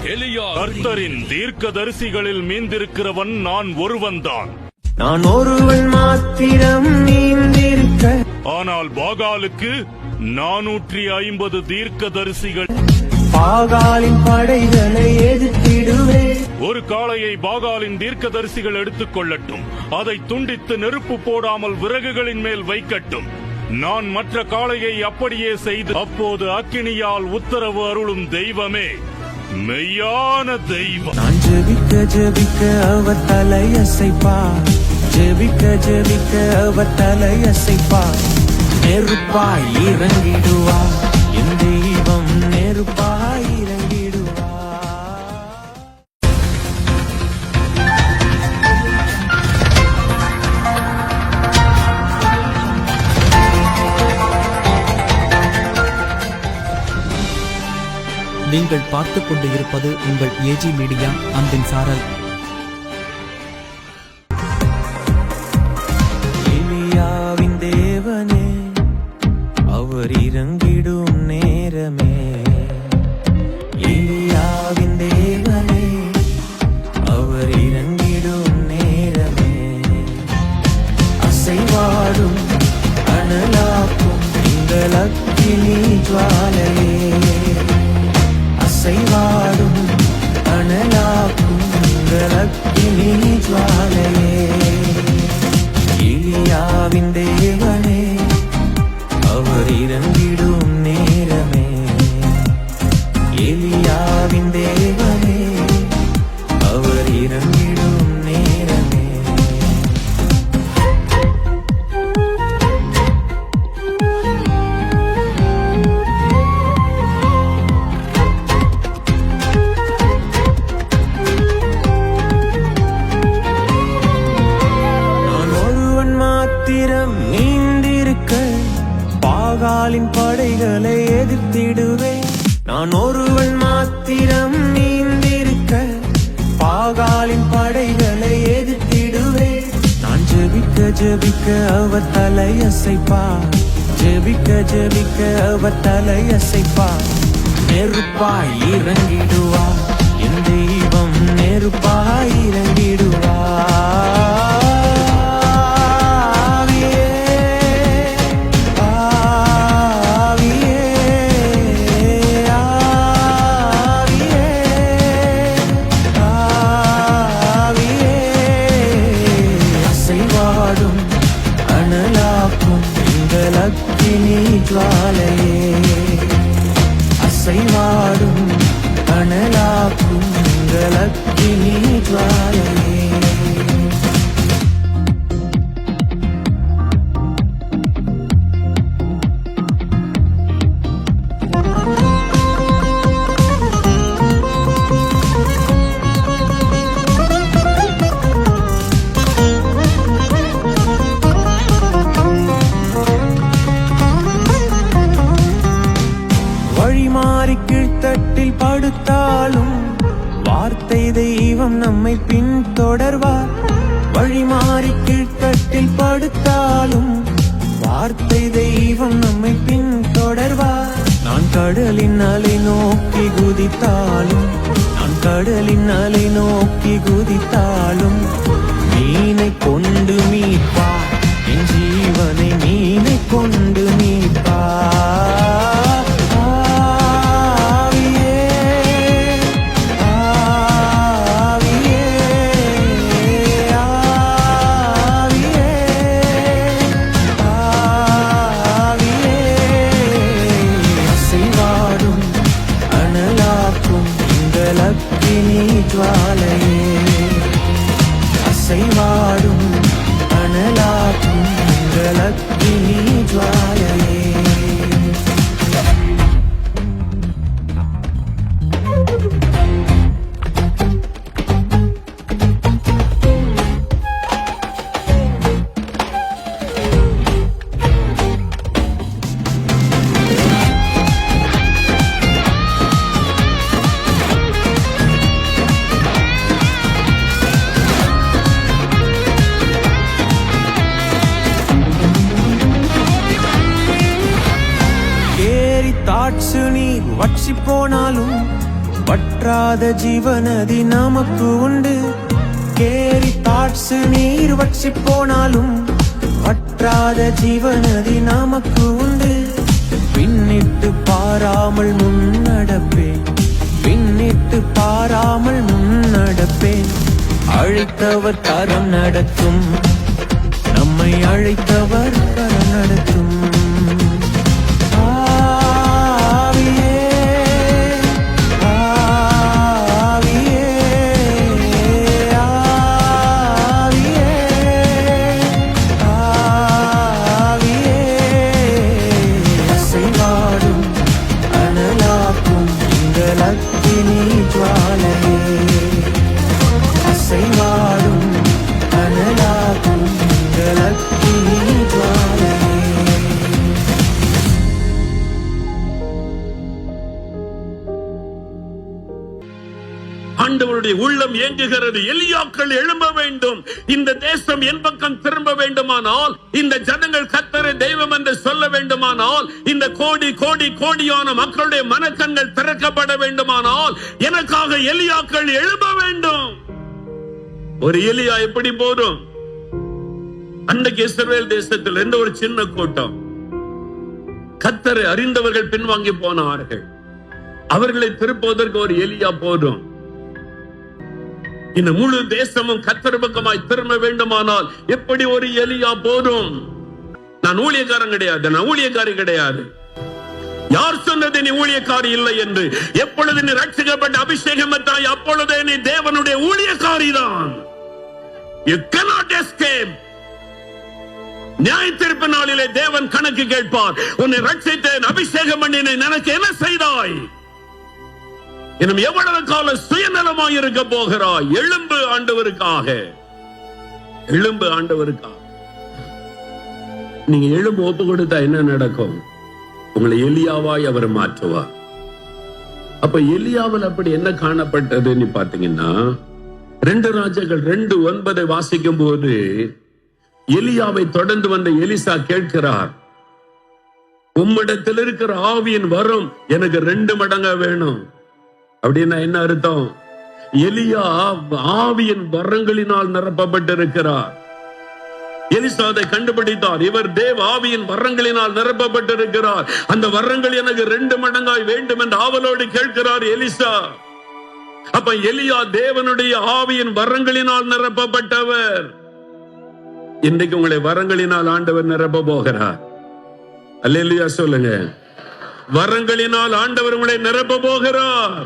கர்த்தரின் தீர்க்கதரிசிகளில் மீந்திருக்கிறவன் நான் ஒருவன்தான். நான் ஒருவன் மாத்திரம் நீந்திருக்க. ஆனால் பாகாலுக்கு 450 தீர்க்கதரிசிகள். பாகாலின் படைகளை எதிர்த்திடுவே. ஒரு காளையை பாகாலின் தீர்க்கதரிசிகள் எடுத்துக் கொள்ளட்டும். அதை துண்டித்து நெருப்பு போடாமல் விறகுகளின் மேல் வைக்கட்டும். நான் மற்ற காளையை அப்படியே செய்து அப்போது அக்கினியால் உத்தரவு அருளும் தெய்வமே மெய்யான தெய்வம். நான் ஜெபிக்க ஜெபிக்க அவர் தலையசைப்பார். ஜெபிக்க ஜெபிக்க அவர் தலையசைப்பார். நெருப்பாய் இறங்கிடுவார். என் தெய்வம் நெருப்பாய் இறங்கிடுவார். நீங்கள் பார்த்துக் கொண்டு இருப்பது உங்கள் ஏஜி மீடியா அன்பின் சாரல். எலியாவின் தேவனே அவர் இறங்கிடும் நேரமே. எலியாவின் தேவனே அவர் இறங்கிடும் நேரமே. அசைவாடும் அனலாக்கும் எங்கள் அக்கினி ஜுவாலையே. அசைவாடும் அனலாக்கும் எங்கள் அக்கினி ஜுவாலையே. எலியாவின் தேவனே அவர் இறங்கிடும் நேரமே. எலியாவின் தேவனே அவர் இறங்கிடும் நேரமே. நான் ஒருவன் மாத்திரம் நீந்திருக்க. பாகாலின் படைகளை எதிர்த்திடுவேன். நான் ஒருவன் மாத்திரம் நீந்திருக்க. பாகாலின் படைகளை எதிர்த்திடுவேன். நான் ஜெபிக்க ஜெபிக்க அவர் தலையசைப்பார். ஜெபிக்க ஜெபிக்க அவர் தலையசைப்பார். நெருப்பாய் இறங்கிடுவார். என் தெய்வம் நெருப்பாய் இறங்கிடுவார். அக்கினி ஜுவாலையே. அசைவாடும் அனலாக்கும் எங்கள் அக்கினி ஜுவாலையே. வழிமாறி கீழ்த்தட்டில் படுத்தாலும் வார்த்தை தெய்வம் நம்மை பின்தொடர்வார். வழிமாறி கீழ்த்தட்டில் படுத்தாலும் வார்த்தை தெய்வம் நம்மை பின்தொடர்வார். நான் கடலின் அலை நோக்கி குதித்தாலும். நான் கடலின் அலை நோக்கி குதித்தாலும் மீனை கொண்டு மீட்பார். என் ஜீவனை மீனை கொண்டு மீட்பார். அக்கினி ஜுவாலையே. அசைவாடும் அனலாக்கும் எங்கள் அக்கினி ஜுவாலையே. வற்றாத ஜீவநதி நமக்கு உண்டு. கேரி தாட்சு நீர் வற்றி போனாலும் வற்றாத ஜீவநதி நமக்கு உண்டு. பின்னிட்டு பாராமல் முன்னடப்பேன், பின்னிட்டு பாராமல் முன்னடப்பேன். அழைத்தவர் கரம் நடத்தும், நம்மை அழைத்தவர் கரம் நடத்தும். ஆண்டவருடைய உள்ளம் ஏங்குகிறது. எலியாக்கள் எழும்ப வேண்டும். இந்த தேசம் என் பக்கம் திரும்ப வேண்டுமானால், இந்த ஜனங்கள் கர்த்தரை தெய்வம் என்று சொல்ல வேண்டுமானால், இந்த கோடி கோடி கோடியான மக்களுடைய மனக்கண்கள் திறக்கப்பட வேண்டுமானால், எனக்காக எலியாக்கள் எழும்ப வேண்டும். ஒரு எலியா எப்படி போதும்? அன்றைக்கு இஸ்ரவேல் தேசத்தில் இருந்த ஒரு சின்ன கூட்டம், கர்த்தரை அறிந்தவர்கள் பின்வாங்கி போனார்கள். அவர்களை திருப்புவதற்கு ஒரு எலியா போதும். இந்த முழு தேசமும் கர்த்தர் பக்கமாய் திரும்ப வேண்டுமானால் எப்படி ஒரு எலியா போதும்? நான் ஊழியக்காரன் கிடையாது, நான் ஊழியக்காரி கிடையாது. யார் சொன்னது நீ ஊழியக்காரி இல்லை என்று? எப்பொழுது நீ ரட்சிக்கப்பட்ட அபிஷேகம் பெற்றாய் அப்பொழுதே நீ தேவனுடைய ஊழியக்காரி தான். You cannot escape. நியாய தீர்ப்பு நாளிலே தேவன் கணக்கு கேட்பார். உன்னை ரட்சித்தேன், அபிஷேகம் பண்ணினேன், எனக்கு என்ன செய்தாய்? இன்னும் எவ்வளவு கால சுயநலமாய் இருக்க போகிறாய்? எழும்பு ஆண்டவருக்காக, எழும்பு ஆண்டவருக்காக. நீங்க எழும்பு ஒப்பு கொடுத்தா என்ன நடக்கும்? உங்களை எலியாவாய் அவர் மாற்றுவார். அப்ப எலியாவில் அப்படி என்ன காணப்பட்டதுன்னு பாத்தீங்கன்னா, 2 ராஜாக்கள் 2:9 வாசிக்கும் போது எலியாவை தொடர்ந்து வந்த எலிசா கேட்கிறார், உம்மிடத்தில் இருக்கிற ஆவியின் வரம் எனக்கு 2 மடங்கா வேணும். அப்படின்னா என்ன அர்த்தம்? எலியா ஆவியின் வரங்களினால் நிரப்பப்பட்டிருக்கிறார். எலிசா அதை கண்டுபிடித்தார். இவர் தேவ ஆவியின் வரங்களினால் நிரப்பப்பட்டிருக்கிறார். அந்த வரங்கள் எனக்கு 2 மடங்காய் வேண்டும் என்று ஆவலோடு கேட்கிறார் எலிசா. அப்ப எலியா தேவனுடைய ஆவியின் வரங்களினால் நிரப்பப்பட்டவர். இன்றைக்கு உங்களை வரங்களினால் ஆண்டவர் நிரப்ப போகிறார். அல்லேலூயா சொல்லுங்க. வரங்களினால் ஆண்டவர் உங்களை நிரப்ப போகிறார்.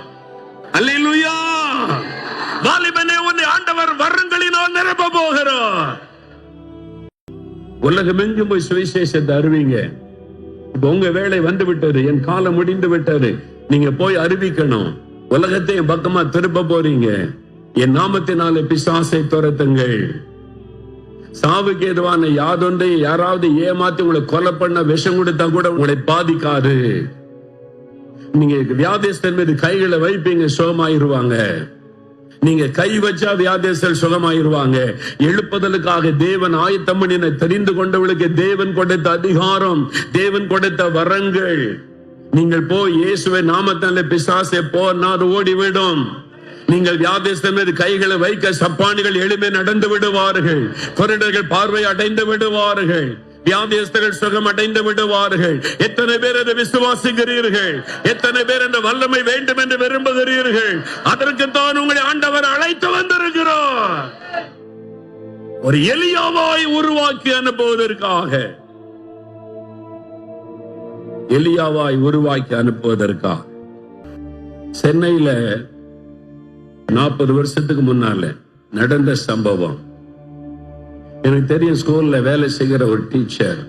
அல்லேலூயா. வாலிபனே, உன்னை ஆண்டவர் வரங்களினால் நிரப்ப போகிறார். உலகமெங்கும் போய் சுவிசேஷத்தை அறிவிங்க. இப்ப உங்க வேலை வந்து விட்டது, என் காலம் முடிந்து விட்டது. நீங்க போய் அறிவிக்கணும். உலகத்தை என் பக்கமா திருப்ப போறீங்க. என் நாமத்தினாலே பிசாசை துரத்துங்கள். சாவுக்கு ஏதுவான யாதொன்றை யாராவது ஏமாத்தி உங்களை கொலை பண்ண விஷம் கொடுத்தா கூட உங்களை பாதிக்காது. நீங்க வியாதிஸ்தன் மீது கைகளை வைப்பீங்க, சுகமாயிருவாங்க. நீங்க கை வச்சா வியாதிஸ்தர் சுகமாயிருவாங்க. எழுப்புதலுக்காக தேவன் ஆயத்தம் பண்ணின தெரிந்து கொண்டவர்களுக்கு தேவன் கொடுத்த அதிகாரம், தேவன் கொடுத்த வரங்கள். நீங்கள் போய் இயேசுவை நாமத்தாலே பிசாசை போனார் ஓடிவிடும். நீங்கள் வியாதிஸ்தன் மீது கைகளை வைக்க சப்பானிகள் எளிமை நடந்து விடுவார்கள். குருடர்கள் பார்வை அடைந்து விடுவார்கள். வியாதிஸ்தர்கள் சுகம் அடைந்து விடுவார்கள். எத்தனை பேர் அதை விசுவாசிக்கிறீர்கள்? எத்தனை பேர் அந்த வல்லமை வேண்டும் என்று விரும்புகிறீர்கள்? அதற்கு தான் உங்களை ஆண்டவர் அழைத்து வந்திருக்கிறார். ஒரு எலியாவாய் உருவாக்கி அனுப்புவதற்காக, எலியாவாய் உருவாக்கி அனுப்புவதற்காக. சென்னையில 40 வருஷத்துக்கு முன்னால நடந்த சம்பவம். எனக்கு தெரியும், ஸ்கூல்ல வேலை செய்கிற ஒரு டீச்சர்,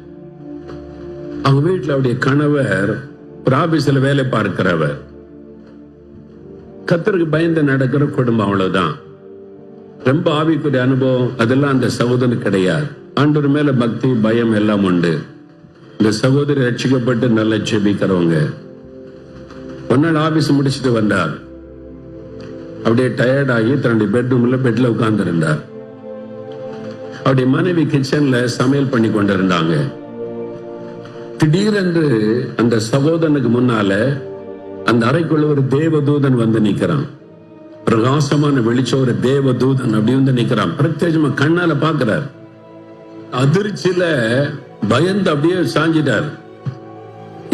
அவங்க வீட்டுல அவருடைய கணவர் ஒரு ஆபீஸ்ல வேலை பார்க்கிறவர். கர்த்தருக்கு பயந்து நடக்கிற குடும்பம், அவ்வளவுதான். ரொம்ப ஆவிக்குரிய அனுபவம் அதெல்லாம் அந்த சகோதரனுக்கு கிடையாது. ஆண்டவர் மேல பக்தி பயம் எல்லாம் உண்டு. இந்த சகோதரி ரட்சிக்கப்பட்டு நல்லா ஜெபிக்கிறவங்க. ஒரு நாள் ஆபீஸ் முடிச்சுட்டு வந்தார். அப்படியே டயர்ட் ஆகி தன்னுடைய பெட்ல உட்கார்ந்து இருந்தார். அவருடைய மனைவி கிச்சன்ல சமையல் பண்ணி கொண்டிருந்தாங்க. திடீரென்று அந்த சகோதரனுக்கு முன்னால அந்த அறைக்குள்ள ஒரு தேவதூதன் வந்து நிக்கிறான். பிரகாசமான வெளிச்சம், ஒரு தேவதூதன் அப்படி வந்து நிக்கிறான். பிரத்யேகமா கண்ணால பாக்குறார். அதிர்ச்சியில பயந்து அப்படியே சாஞ்சிட்டார்.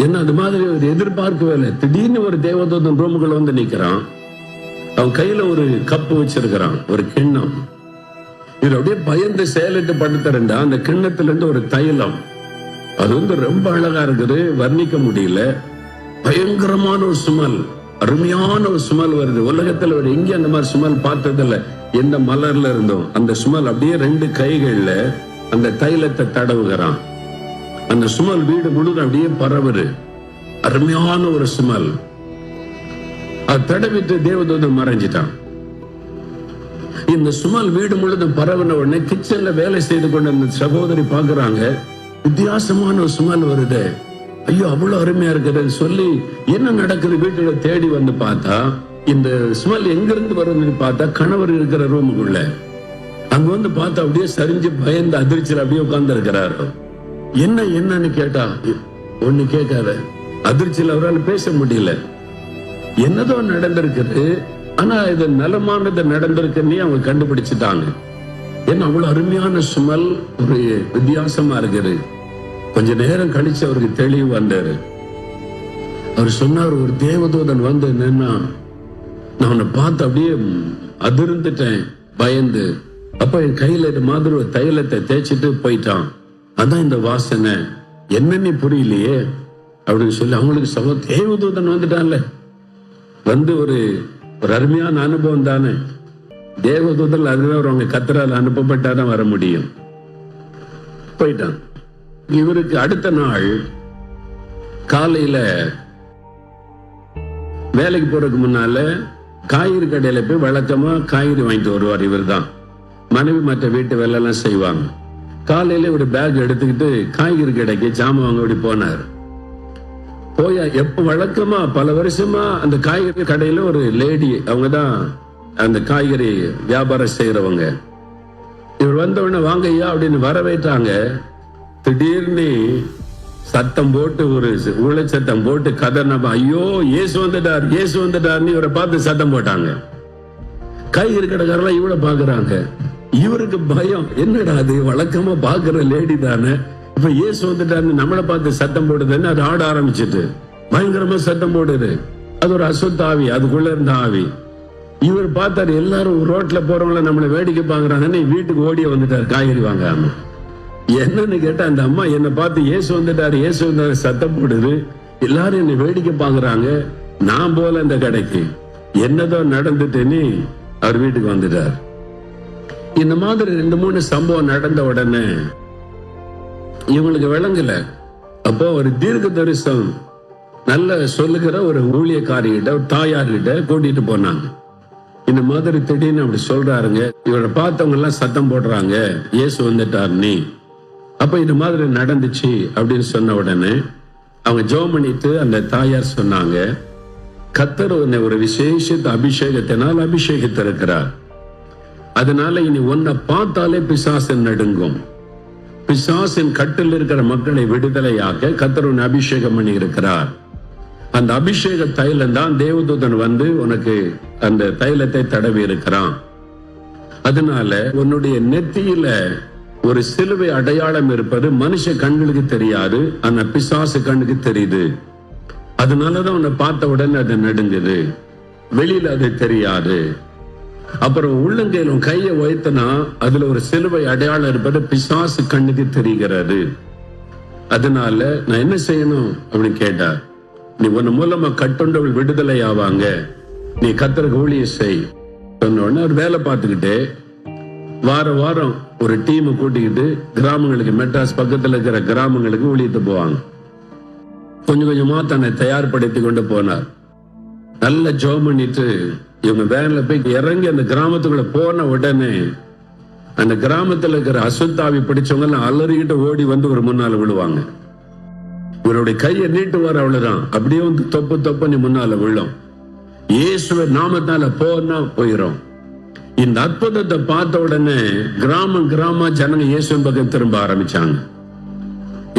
என்ன அது மாதிரி ஒரு எதிர்பார்க்கவே இல்லை. திடீர்னு ஒரு தேவதூதன் ரூமுக்குள்ள வந்து நிக்கிறான். அவன் கையில ஒரு கப்பு வச்சிருக்கிறான், ஒரு கிண்ணம். இது அப்படியே பயந்து செயலிட்டு படுத்துறா. அந்த கிண்ணத்துல இருந்து ஒரு தைலம், அது வந்து ரொம்ப அழகா இருக்குது, வர்ணிக்க முடியல. பயங்கரமான ஒரு சுமல், அருமையான ஒரு சுமல் வருது. உலகத்துல ஒரு எங்க அந்த மாதிரி சுமல் பார்த்ததில்ல, எந்த மலர்ல இருந்தோம். அந்த சுமல் அப்படியே 2 கைகள்ல அந்த தைலத்தை தடவுகிறான். அந்த சுமல் வீடு முழுவதும் அப்படியே பரவுது. அருமையான ஒரு சுமல். அது தடவிட்டு தேவதூதன் மறைஞ்சிட்டான். இந்த சுமல் வீடு முழுவதும் பரவின உடனே கிச்சன்ல வேலை செய்து கொண்ட அந்த சகோதரி பாக்குறாங்க, வித்தியாசமான ஒரு சுமல் வருது. ஐயோ, அவ்வளவு அருமையா இருக்குது சொல்லி என்ன நடக்குது வீட்டுல தேடி வந்து பார்த்தா, இந்த ஸ்மெல் எங்கிருந்து வருதுன்னு பார்த்தா கணவர் இருக்கிற ரூமுக்குள்ள. அங்க வந்து பார்த்தா அப்படியே சரிஞ்சு பயந்து அதிர்ச்சியில் அப்படியே உட்கார்ந்து இருக்கிறாரு. என்னன்னு கேட்டா, ஒண்ணு கேட்காத. அதிர்ச்சியில் அவரால் பேச முடியல. என்னதோ நடந்திருக்குது, ஆனா இது நலமானது நடந்திருக்குன்னு அவங்க கண்டுபிடிச்சிட்டாங்க. ஏன்னா அவ்வளவு அருமையான ஸ்மெல், ஒரு வித்தியாசமா இருக்குது. கொஞ்ச நேரம் கழிச்சு அவருக்கு தெளிவு வந்தாரு. அவர் சொன்னார், ஒரு தேவதூதன் வந்து என்னன்னா, நான் அவனை பார்த்து அப்படியே அதிர்ந்துட்டேன் பயந்து. அப்ப என் கையில இது மாதிரி ஒரு தைலத்தை தேய்ச்சிட்டு போயிட்டான். அதான் இந்த வாசனை என்னன்னு புரியலையே அப்படின்னு சொல்லி அவங்களுக்கு தேவதூதன் வந்துட்டான்ல, வந்து ஒரு அருமையான அனுபவம் தானே. தேவதூதன் அதுதான் அவங்க கத்தரால் அனுப்பப்பட்டாதான் வர முடியும். போயிட்டான். இவருக்கு அடுத்த நாள் காலையில வேலைக்கு போறதுக்கு முன்னால காய்கறி கடையில போய் வழக்கமா காய்கறி வாங்கிட்டு வருவார். இவர் தான் மனைவி மற்ற வீட்டு வேலை எல்லாம் செய்வாங்க. காலையில ஒரு பேக் எடுத்துக்கிட்டு காய்கறி கடைக்கு ஜாமான் வாங்க அப்படி போனார். போய் எப்ப வழக்கமா பல வருஷமா அந்த காய்கறி கடையில ஒரு லேடி, அவங்கதான் அந்த காய்கறி வியாபாரம் செய்யறவங்க. இவர் வந்த உடனே வாங்க ஐயா அப்படின்னு வரவேற்றாங்க. திடீர்னு சத்தம் போட்டு, ஒரு ஊழச்சத்தம் போட்டு கதர்னப்ப, ஐயோ இயேசு வந்துட்டார், இயேசு வந்துட்டார்னு இவரை பார்த்து சத்தம் போட்டாங்க. காய்கறி கடைக்காரெல்லாம் இவரை பாக்குறாங்க. இவருக்கு பயம், என்னடா அது வழக்கமா பாக்குற லேடி தானே, இப்ப இயேசு வந்துட்டாருன்னு நம்மளை பார்த்து சத்தம் போடுதுன்னு அது ஆட ஆரம்பிச்சுட்டு பயங்கரமா சத்தம் போடுது. அது ஒரு அசுத்த ஆவி, அதுக்குள்ள இருந்த ஆவி. இவர் பார்த்தாரு, எல்லாரும் ரோட்ல போறவங்கள நம்மளை வேடிக்கை பாக்குறாங்கன்னு வீட்டுக்கு ஓடிய வந்துட்டாரு காய்கறி வாங்காம. என்னன்னு கேட்டா, அந்த அம்மா என்னை பார்த்து இயேசு வந்துட்டாரு, இயேசு வந்தாரு சத்தம் போடுது, எல்லாரும் என்னை வேடிக்கை பாக்குறாங்க, நான் போல இந்த கடைக்கு, என்னதோ நடந்துட்டேன்னு அவர் வீட்டுக்கு வந்துட்டார். இந்த மாதிரி 2-3 சம்பவம் நடந்த உடனே இவங்களுக்கு விளங்கல. அப்போ ஒரு தீர்க்க தரிசனம் நல்ல சொல்லுகிற ஒரு ஊழியக்காரிகிட்ட, ஒரு தாயார்கிட்ட கூட்டிட்டு போனாங்க. இந்த மாதிரி திடீர்னு அப்படி சொல்றாருங்க, இவரை பார்த்தவங்க எல்லாம் சத்தம் போடுறாங்க இயேசு வந்துட்டார் நீ. அப்ப இந்த மாதிரி நடந்துச்சு அப்படின்னு சொன்ன உடனே அவங்க ஜெபம் பண்ணிட்டு அந்த தாயார் சொன்னாங்க, கர்த்தர் உன்னை ஒரு விசேஷ அபிஷேகத்தினால் அபிஷேகித்திருக்கிறார். அதனால இனி உன்னை பார்த்தாலே பிசாசன் நடுங்கும். பிசாசின் கட்டில் இருக்கிற மக்களை விடுதலையாக்க கர்த்தர் உன்னை அபிஷேகம் பண்ணி இருக்கிறார். அந்த அபிஷேக தைலம் தான் தேவதூதன் வந்து உனக்கு அந்த தைலத்தை தடவி இருக்கிறான். அதனால உன்னுடைய நெத்தியில ஒரு சிலுவை அடையாளம் இருப்பது மனுஷ கண்களுக்கு தெரியாது, ஆனா பிசாசு கண்ணுக்கு தெரியுது. அதனாலதான் உன்னை பார்த்த உடனே அது நடுங்குது, வெளியில அது தெரியாது. அப்புறம் உள்ளங்கையிலும் கையை வைத்தனா அதுல ஒரு சிலுவை அடையாளம் இருப்பது பிசாசு கண்ணுக்கு தெரிகிறது. அதனால நான் என்ன செய்யணும் அப்படின்னு கேட்டார். நீ உன் மூலமா கட்டுண்டவள் விடுதலை ஆவாங்க, நீ கர்த்தருக்கு ஊழியம் செய் சொன்ன உடனே அவர் வேலை பார்த்துக்கிட்டே வாரம் ஒரு டீமை கூட்டிக்கிட்டு கிராமங்களுக்கு, மெட்ராஸ் பக்கத்துல இருக்கிற கிராமங்களுக்கு ஊழியத்து போவாங்க. கொஞ்சம் கொஞ்சமா தன்னை தயார்படுத்தி கொண்டு போனார். நல்ல ஜெபம் பண்ணிட்டு இவங்க வேன்ல போய் இறங்கி அந்த கிராமத்துக்குள்ள போன உடனே அந்த கிராமத்துல இருக்கிற அசுத்தாவி பிடிச்சவங்க எல்லாம் அலறிக்கிட்டு ஓடி வந்து ஒரு முன்னால விழுவாங்க. இவருடைய கையை நீட்டுவார், அவ்வளவுதான், அப்படியே வந்து தொப்பு நீ முன்னால விழும். இயேசுவ நாமத்தால போனா போயிரும். இந்த அற்புதத்தை பார்த்த உடனே கிராம ஜனங்க இயேசுவின் பக்கம் திரும்ப ஆரம்பிச்சாங்க.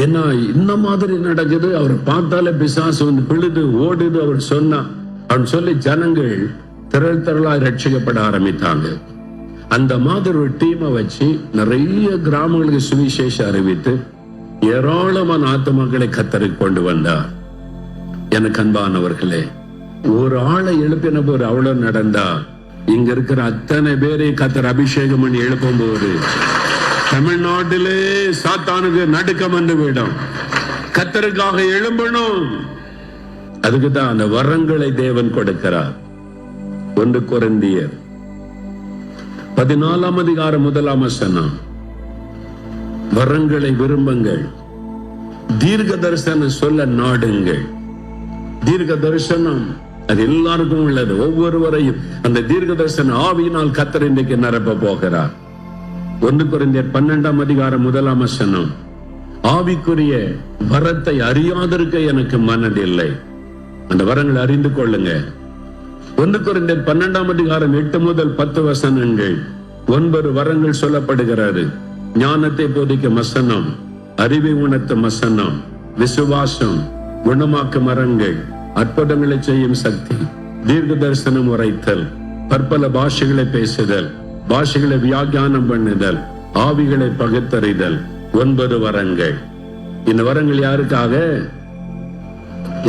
ஏன்னா இந்த மாதிரி நடக்குது, அவரை பார்த்தாலே பிசாசு வந்து பிழுது ஓடுது அவர் சொன்னா அவன் சொல்லி ஜனங்கள் திரளாய் ரட்சிக்கப்பட ஆரம்பித்தாங்க. அந்த மாதிரி ஒரு டீமை வச்சு நிறைய கிராமங்களுக்கு சுவிசேஷம் அறிவித்து ஏராளமான ஆத்துமாக்களை கர்த்தருக்கு கொண்டு வந்தார். எனக்கு அன்பானவர்களே, ஒரு ஆளை எழுப்பின போது அவ்வளவு நடந்தா, இங்க இருக்கிற அத்தனை பேரை கர்த்தர் அபிஷேகம் பண்ணி எழுப்பும் போது தமிழ்நாட்டிலே சாத்தானுக்கு நடுக்கம் வந்து விடும். கர்த்தருக்காக எழும்பணும். அதுக்குதான் அந்த வரங்களை தேவன் கொடுக்கிறார். 1 கொரிந்தியர் 14ஆம் அதிகாரம் 1ஆம் வசனம், வரங்களை விரும்புங்கள், தீர்க்க தரிசனம் சொல்ல நாடுங்கள். தீர்க்க தரிசனம் அது எல்லாருக்கும் உள்ளது. ஒவ்வொருவரையும் அந்த தீர்க்க தரிசன ஆவியினால் கர்த்தர் இன்றைக்கு நிரப்ப போகிறார். 1 கொரிந்தியர் 12ஆம் அதிகாரம் 1ஆம் வசனம், ஆவிக்குரிய வரத்தை அறியாதிருக்க எனக்கு மனதில்லை. அந்த வரங்களை அறிந்து கொள்ளுங்க. 1 கொரிந்தியர் 12ஆம் அதிகாரம் 8 முதல் 10 வசனங்கள் 9 வரங்கள் சொல்லப்படுகிறது. ஞானத்தை போதிக்கும் வசனம், அறிவை உணர்த்தும் வசனம், விசுவாசம், குணமாக்கும் வரங்கள், அற்புதங்களை செய்யும் சக்தி, தீர்க்க தரிசனம் உரைத்தல், பற்பல பாஷைகளை பேசுதல், பாஷைகளை வியாக்கியானம் பண்ணுதல், ஆவிகளை பகுத்தறிதல். 9 வரங்கள். இந்த வரங்கள் யாருக்காக?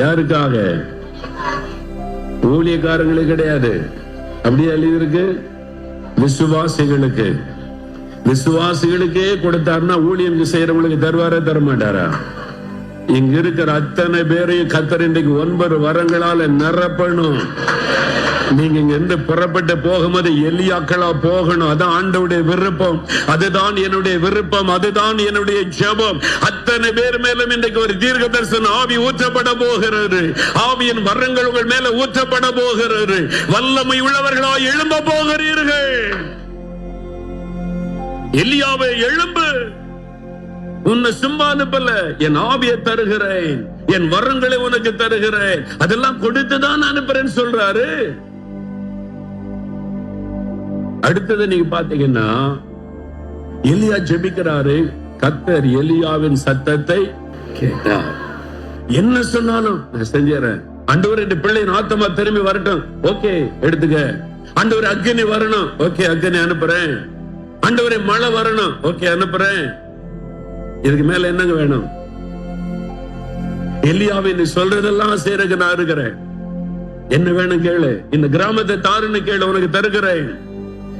யாருக்காக? ஊழியக்காரங்களுக்கு கிடையாது. அப்படியே எழுதியிருக்கு, விசுவாசிகளுக்கு. விசுவாசிகளுக்கே கொடுத்தாருன்னா ஊழியருக்கு செய்யறவங்களுக்கு தருவாரா தர மாட்டாரா? இங்க இருக்கிற அத்தனை பேரையும் கர்த்தர் இன்றைக்கு 9 வரங்களால நிரப்பணும். நீங்க இங்க இருந்து புறப்பட்டு போகும்போது எலியாக்களா போகணும். அதான் ஆண்டவருடைய விருப்பம், அதுதான் என்னுடைய விருப்பம், அதுதான் என்னுடைய ஜெபம். அத்தனை பேர் மேலும் இன்றைக்கு ஒரு தீர்க்க தரிசன ஆவி ஊற்றப்பட போகிறது. ஆவியின் வரங்கள் உங்கள் மேல ஊற்றப்பட போகிறது. வல்லமை உள்ளவர்களா எழும்ப போகிறீர்கள். எலியாவே எழும்பு, உன்னை சும்மா அனுப்பல, என் ஆவியை தருகிறேன், என் வரங்களை உனக்கு தருகிறேன், அதெல்லாம் கொடுத்துதான் அனுப்புறேன்னு சொல்றாரு. அடுத்தது நீங்க பாத்தீங்கன்னா, எலியா ஜெபிக்கிறாரு. கர்த்தர் எலியாவின் சத்தத்தை கேட்டார். என்ன சொன்னாலும் நான் செஞ்சறேன். ஆண்டவரே, இந்த பிள்ளையின் ஆத்மா திரும்பி வரட்டும், ஓகே எடுத்துக்க. ஆண்டவரே, அக்னி வரணும், ஓகே அக்னி அனுப்புறேன். ஆண்டவரே, மழை வரணும், ஓகே அனுப்புறேன். இதுக்கு மேல என்னங்க வேணும்? எலியாவை நீ சொல்றதெல்லாம் செய்யறதுக்கு நான் இருக்கிறேன். என்ன வேணும் கேளு. இந்த கிராமத்தை தாருன்னு கேளு, உனக்கு தருகிறேன்.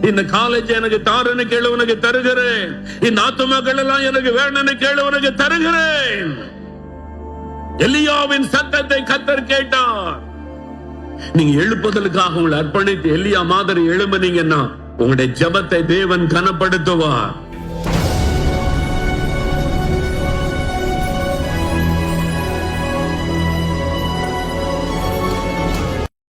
இந்த காலேஜ் எனக்கு தாருன்னு கேளு, உனக்கு தருகிறேன். இந்த ஆத்துமாக்கள் எல்லாம் எனக்கு வேணும்னு கேளு, உனக்கு தருகிறேன். எலியாவின் சத்தத்தை கர்த்தர் கேட்டார். நீங்க எழுப்புதலுக்காக உங்களை அர்ப்பணித்து எலியா மாதிரி எழும்புனீங்கன்னா உங்களுடைய ஜெபத்தை தேவன் கனப்படுத்துவார்.